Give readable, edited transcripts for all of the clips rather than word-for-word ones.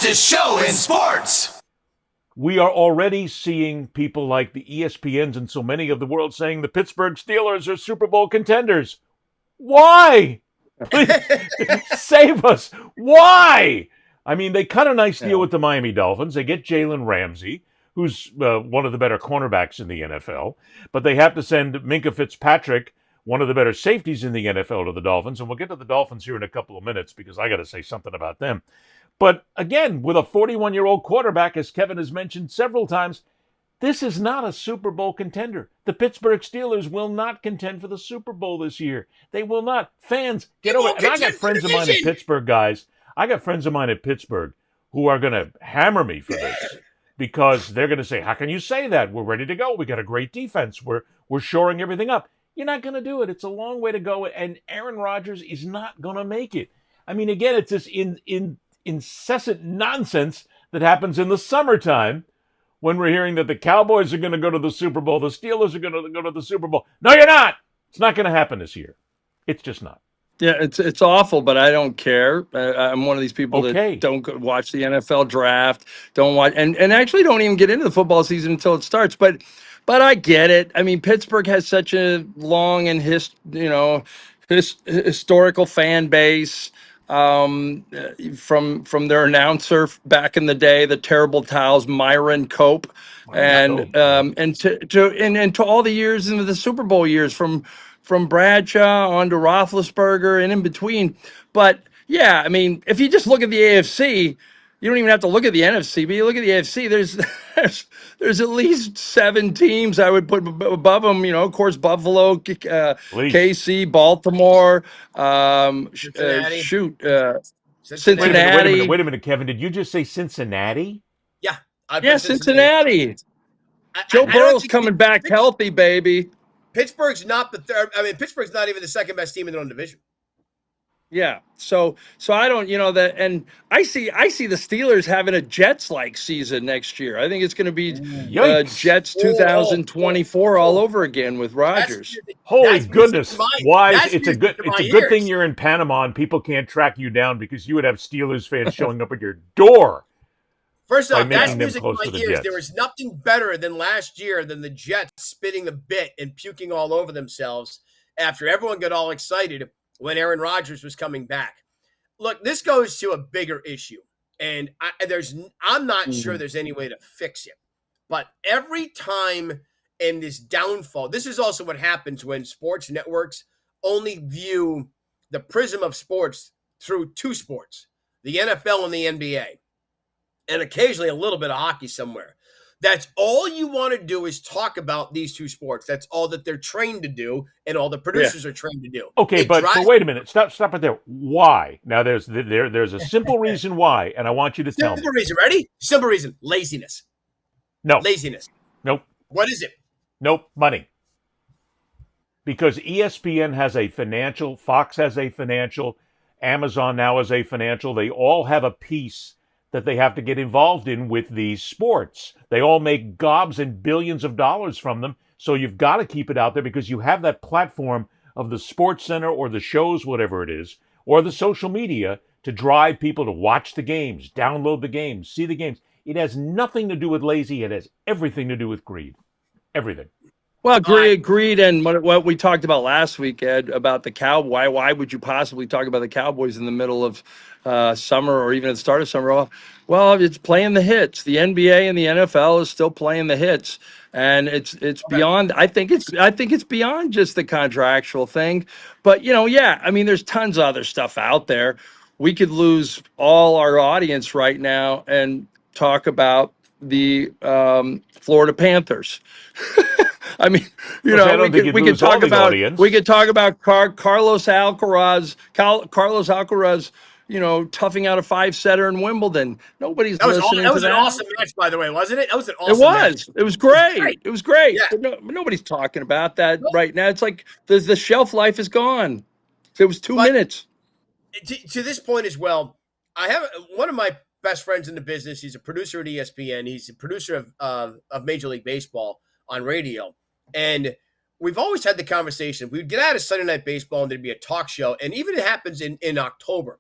fastest show in sports. We are already seeing people like the ESPNs and so many of the world saying the Pittsburgh Steelers are Super Bowl contenders. Why? Please, save us. Why? I mean, they cut a nice deal with the Miami Dolphins. They get Jalen Ramsey, who's one of the better cornerbacks in the NFL, but they have to send Minkah Fitzpatrick, one of the better safeties in the NFL, to the Dolphins. And we'll get to the Dolphins here in a couple of minutes because I got to say something about them. But again, with a 41-year-old quarterback, as Kevin has mentioned several times, this is not a Super Bowl contender. The Pittsburgh Steelers will not contend for the Super Bowl this year. They will not. Fans, get over it. And I got friends of mine in Pittsburgh, guys. I got friends of mine in Pittsburgh who are going to hammer me for this because they're going to say, how can you say that? We're ready to go. We got a great defense. We're shoring everything up. You're not going to do it. It's a long way to go, and Aaron Rodgers is not going to make it. I mean, again, it's this incessant nonsense that happens in the summertime when we're hearing that the Cowboys are going to go to the Super Bowl, the Steelers are going to go to the Super Bowl. No, you're not. It's not going to happen this year. It's just not. Yeah, it's awful, but I don't care. I'm one of these people that don't watch the NFL draft, don't watch, and actually don't even get into the football season until it starts. But I get it. I mean, Pittsburgh has such a long and historical fan base. From their announcer back in the day, the Terrible Towels, Myron Cope, and to all the years into the Super Bowl years, from Bradshaw on to Roethlisberger and in between. But yeah, I mean, if you just look at the AFC, you don't even have to look at the NFC, but you look at the AFC, there's at least 7 teams I would put above them. You know, of course, Buffalo, KC, Baltimore, Cincinnati. Wait a minute, Kevin. Did you just say Cincinnati? Yeah. Cincinnati. Joe Burrow's coming back healthy, baby. Pittsburgh's not the third. I mean, Pittsburgh's not even the second best team in their own division. Yeah. So I don't, that, and I see the Steelers having a Jets-like season next year. I think it's going to be Jets 2024 all over again with Rodgers. Holy goodness! Why? It's a good thing you're in Panama and people can't track you down because you would have Steelers fans showing up at your door. First off, that's music in my ears. There was nothing better than last year than the Jets spitting the bit and puking all over themselves after everyone got all excited when Aaron Rodgers was coming back. Look, this goes to a bigger issue, and I'm not sure there's any way to fix it. But every time in this downfall, this is also what happens when sports networks only view the prism of sports through 2 sports, the NFL and the NBA. And occasionally a little bit of hockey somewhere. That's all you want to do is talk about these 2 sports. That's all that they're trained to do, and all the producers are trained to do. Okay, but wait a minute. Stop it there. Why? Now, there's a simple reason why, and I want you to tell me. Simple reason. Ready? Simple reason. Laziness. No. Laziness. Nope. What is it? Nope. Money. Because ESPN has a financial, Fox has a financial, Amazon now has a financial. They all have a piece that they have to get involved in with these sports. They all make gobs and billions of dollars from them, so you've got to keep it out there because you have that platform of the Sports Center or the shows, whatever it is, or the social media to drive people to watch the games, download the games, see the games. It has nothing to do with lazy. It has everything to do with greed. Everything. Well, agreed. And what we talked about last week, Ed, about the Cowboys. Why would you possibly talk about the Cowboys in the middle of summer or even at the start of summer? Well, it's playing the hits. The NBA and the NFL is still playing the hits, and it's beyond. I think it's beyond just the contractual thing. But I mean, there's tons of other stuff out there. We could lose all our audience right now and talk about the Florida Panthers. I mean, we could talk about Carlos Alcaraz. Toughing out a 5-setter in Wimbledon. Nobody's listening to that. That was an awesome match, by the way, wasn't it? That was an awesome match. It was great. It was great. Yeah. But nobody's talking about that right now. It's like the shelf life is gone. It was 2 minutes. To this point as well, I have one of my best friends in the business. He's a producer at ESPN. He's a producer of Major League Baseball on radio. And we've always had the conversation. We'd get out of Sunday Night Baseball and there'd be a talk show. And even it happens in October.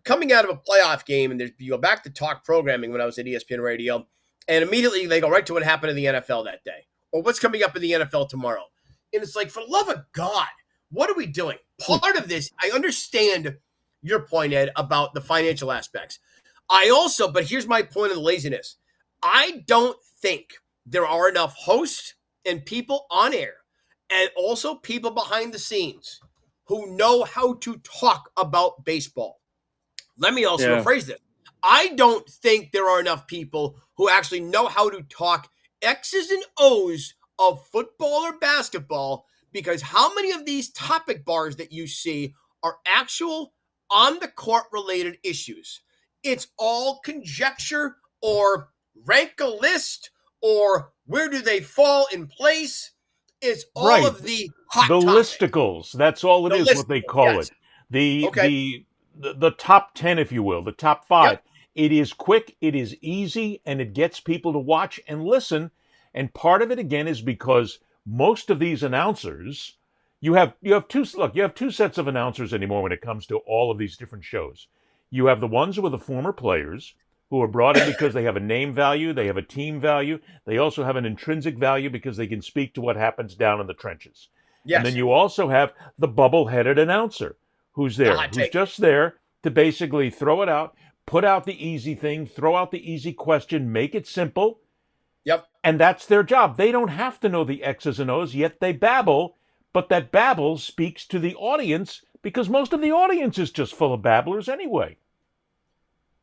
coming out of a playoff game, and you go back to talk programming when I was at ESPN Radio, and immediately they go right to what happened in the NFL that day, or what's coming up in the NFL tomorrow. And it's like, for the love of God, what are we doing? Part of this, I understand your point, Ed, about the financial aspects. But here's my point of the laziness. I don't think there are enough hosts and people on air, and also people behind the scenes, who know how to talk about baseball. Let me also rephrase this. I don't think there are enough people who actually know how to talk X's and O's of football or basketball, because how many of these topic bars that you see are actual on-the-court related issues? It's all conjecture or rank a list or where do they fall in place. It's all of the hot topics. Listicles. That's all it is, what they call it. The top 10, if you will, the top 5. Yep. It is quick, it is easy, and it gets people to watch and listen. And part of it, again, is because most of these announcers, you have two sets of announcers anymore when it comes to all of these different shows. You have the ones who are the former players, who are brought in because they have a name value, they have a team value, they also have an intrinsic value because they can speak to what happens down in the trenches. Yes. And then you also have the bubble-headed announcer who's there, who's just there to basically throw it out, put out the easy thing, throw out the easy question, make it simple. Yep. And that's their job. They don't have to know the X's and O's, yet they babble, but that babble speaks to the audience because most of the audience is just full of babblers anyway.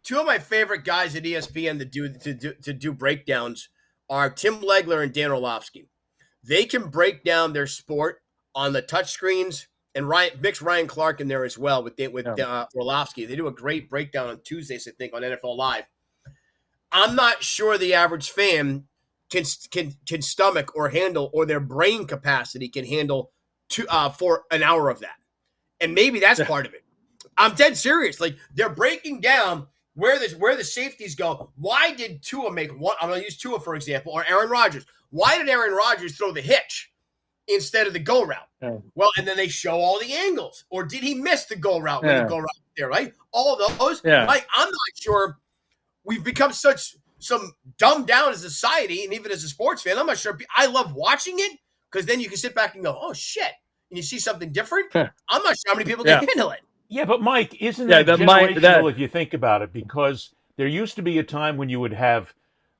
Two of my favorite guys at ESPN to do breakdowns are Tim Legler and Dan Orlovsky. They can break down their sport on the touchscreens, and mix Ryan Clark in there as well with Orlovsky. They do a great breakdown on Tuesdays, I think, on NFL Live. I'm not sure the average fan can stomach or handle, or their brain capacity can handle for an hour of that. And maybe that's part of it. I'm dead serious. Like, they're breaking down where the safeties go. Why did Tua make one? I'm going to use Tua, for example, or Aaron Rodgers. Why did Aaron Rodgers throw the hitch instead of the go route? Well, and then they show all the angles. Or did he miss the go route when the go route was there, right? All of those. Yeah. Like, I'm not sure. We've become some dumbed down as a society, and even as a sports fan, I'm not sure. I love watching it because then you can sit back and go, oh, shit. And you see something different. I'm not sure how many people can handle it. Yeah, but Mike, isn't that generational if you think about it? Because there used to be a time when you would have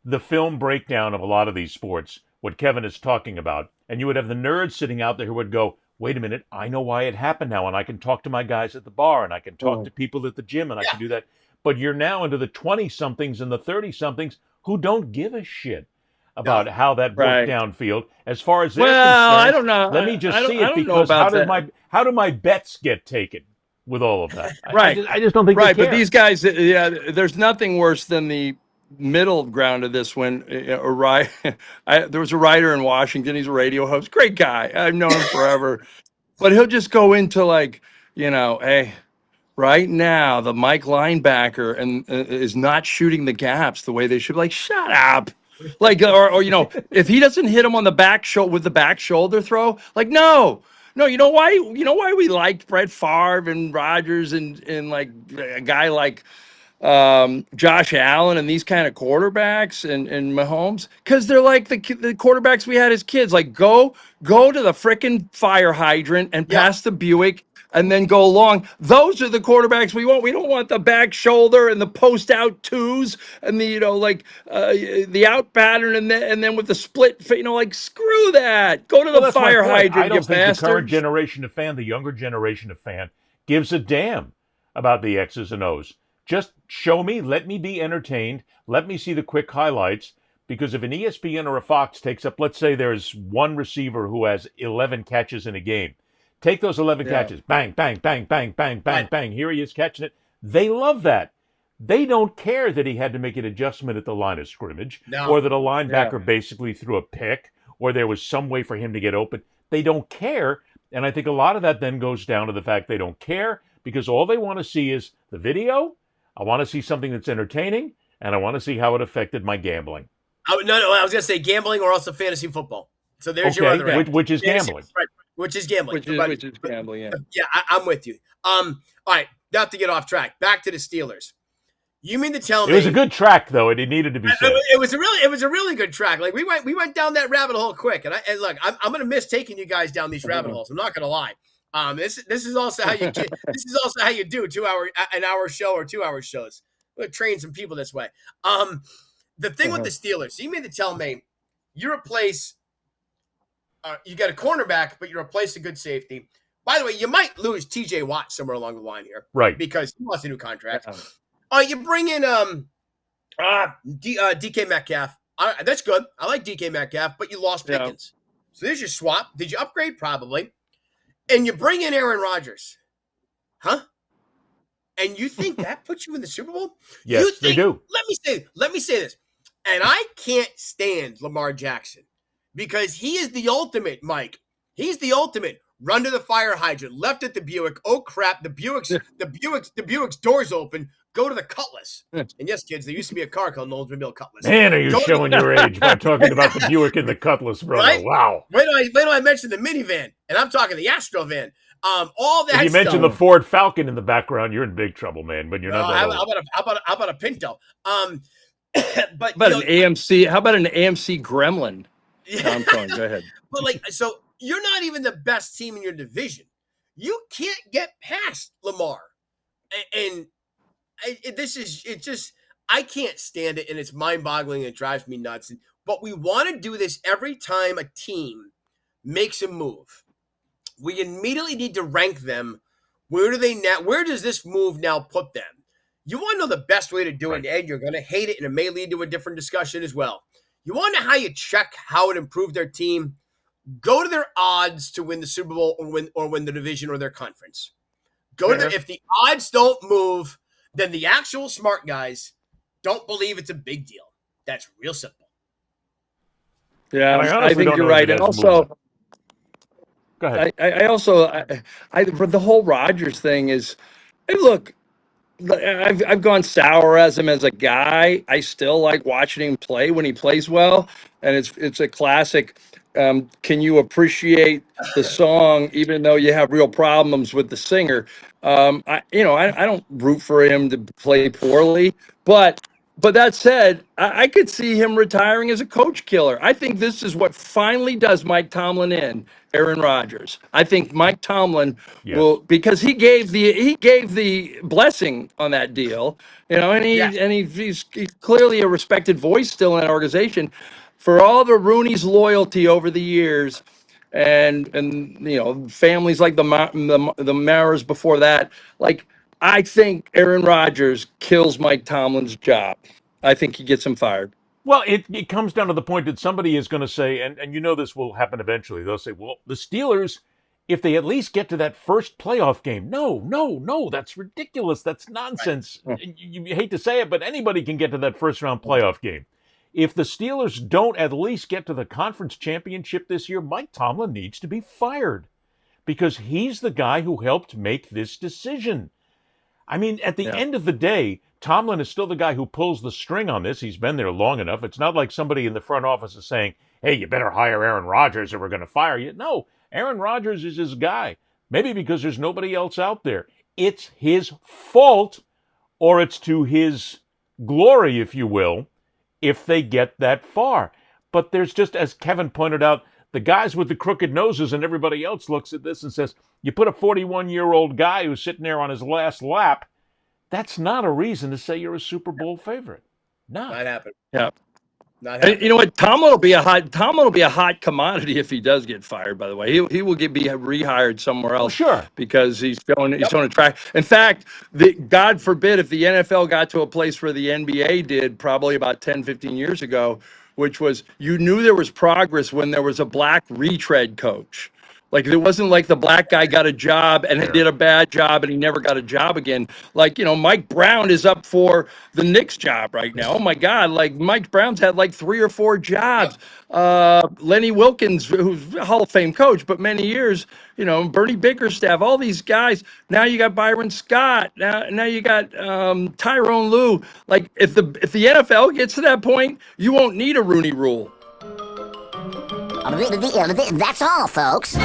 the film breakdown of a lot of these sports, what Kevin is talking about, and you would have the nerds sitting out there who would go, wait a minute, I know why it happened now, and I can talk to my guys at the bar, and I can talk to people at the gym, and I can do that. But you're now into the 20-somethings and the 30-somethings who don't give a shit about how that broke downfield. As far as they're concerned, I don't know. Let me just see it, because how do my bets get taken with all of that? I just don't think they care. But these guys, there's nothing worse than the middle ground of this when there was a writer in Washington. He's a radio host. Great guy. I've known him forever. But he'll just go into like, hey, right now the Mike linebacker and is not shooting the gaps the way they should. Like, shut up. Like, or if he doesn't hit him on the back with the back shoulder throw, like, no, you know why we liked Brett Favre and Rodgers and like a guy like Josh Allen and these kind of quarterbacks and Mahomes, because they're like the quarterbacks we had as kids. Like, go to the frickin' fire hydrant and pass the Buick and then go long. Those are the quarterbacks we want. We don't want the back shoulder and the post out twos and the the out pattern and then with the split. Like, screw that. Go to the fire hydrant. I don't think the current generation of fan, the younger generation of fan, gives a damn about the X's and O's. Just show me, let me be entertained, let me see the quick highlights, because if an ESPN or a Fox takes up, let's say there's one receiver who has 11 catches in a game, take those 11 catches, bang, bang, bang, bang, bang, bang, bang, here he is catching it. They love that. They don't care that he had to make an adjustment at the line of scrimmage, or that a linebacker basically threw a pick, or there was some way for him to get open. They don't care, and I think a lot of that then goes down to the fact they don't care, because all they want to see is the video. I want to see something that's entertaining, and I want to see how it affected my gambling. I was going to say gambling or also fantasy football. So there's your other end. Which is gambling. Right, which is gambling. Which is gambling, yeah. Yeah, I'm with you. All right, not to get off track. Back to the Steelers. You mean to tell me it was a good track though, and it needed to be said. It was a really good track. Like we went down that rabbit hole quick, and look, I'm gonna miss taking you guys down these rabbit holes. I'm not gonna lie. This is also how you this is also how you do an hour show or 2 hour shows. We're gonna train some people this way. The thing with the Steelers, you mean to tell me you replace you got a cornerback, but you replace a good safety. By the way, you might lose TJ Watt somewhere along the line here, right? Because he wants a new contract. You bring in DK Metcalf. That's good. I like DK Metcalf, but you lost Pickens. So there's your swap. Did you upgrade? Probably. And you bring in Aaron Rodgers. Huh? And you think that puts you in the Super Bowl? Yes, they do. Let me say this. And I can't stand Lamar Jackson because he is the ultimate, Mike. He's the ultimate. Run to the fire hydrant, left at the Buick. Oh crap, the Buick's doors open. Go to the Cutlass. And yes, kids, there used to be a car called an Oldsmobile Cutlass. Man, are you showing your age by talking about the Buick and the Cutlass, brother? Right? Wow. Wait till I mention the minivan, and I'm talking the Astro van. All that. If you mentioned the Ford Falcon in the background, you're in big trouble, man. But you're not that old. How about a Pinto? But how about an AMC? How about an AMC Gremlin? Yeah. I'm sorry. Go ahead. But so you're not even the best team in your division. You can't get past Lamar, and I can't stand it, and it's mind-boggling, and it drives me nuts. But we want to do this every time a team makes a move. We immediately need to rank them. Where does this move now put them? You want to know the best way to do it, Ed? You're going to hate it, and it may lead to a different discussion as well. You want to know how you check how it improved their team? Go to their odds to win the Super Bowl or win the division or their conference. If the odds don't move, then the actual smart guys don't believe it's a big deal. That's real simple. Yeah, I think you're right. And also, go ahead. I the whole Rodgers thing is, hey, look, I've gone sour as him as a guy. I still like watching him play when he plays well, and it's a classic. Can you appreciate the song even though you have real problems with the singer? I don't root for him to play poorly, but that said, I could see him retiring as a coach killer. I think this is what finally does Mike Tomlin in Aaron Rodgers. I think Mike Tomlin will, because he gave the blessing on that deal, and he's clearly a respected voice still in that organization. For all the Rooney's loyalty over the years, and families like the Maras before that, I think Aaron Rodgers kills Mike Tomlin's job. I think he gets him fired. Well, it comes down to the point that somebody is going to say, and this will happen eventually. They'll say, well, the Steelers, if they at least get to that first playoff game. No, that's ridiculous. That's nonsense. Right. You hate to say it, but anybody can get to that first round playoff game. If the Steelers don't at least get to the conference championship this year, Mike Tomlin needs to be fired because he's the guy who helped make this decision. I mean, at the end of the day, Tomlin is still the guy who pulls the string on this. He's been there long enough. It's not like somebody in the front office is saying, hey, you better hire Aaron Rodgers or we're going to fire you. No, Aaron Rodgers is his guy. Maybe because there's nobody else out there. It's his fault, or it's to his glory, if you will, if they get that far. But there's just, as Kevin pointed out, the guys with the crooked noses and everybody else looks at this and says, you put a 41-year-old guy who's sitting there on his last lap, that's not a reason to say you're a Super Bowl favorite. Not happening. Yeah. You know what? Tomlin will be a hot commodity if he does get fired. By the way, he will be rehired somewhere else. Sure, because he's on a track. In fact, God forbid if the NFL got to a place where the NBA did probably about 10, 15 years ago, which was you knew there was progress when there was a black retread coach. Like, it wasn't like the black guy got a job and did a bad job and he never got a job again. Like, Mike Brown is up for the Knicks job right now. Oh, my God. Like, Mike Brown's had like 3 or 4 jobs. Lenny Wilkins, who's a Hall of Fame coach, but many years, Bernie Bickerstaff, all these guys. Now you got Byron Scott. Now you got Tyrone Lue. Like, if the NFL gets to that point, you won't need a Rooney Rule. That's all, folks.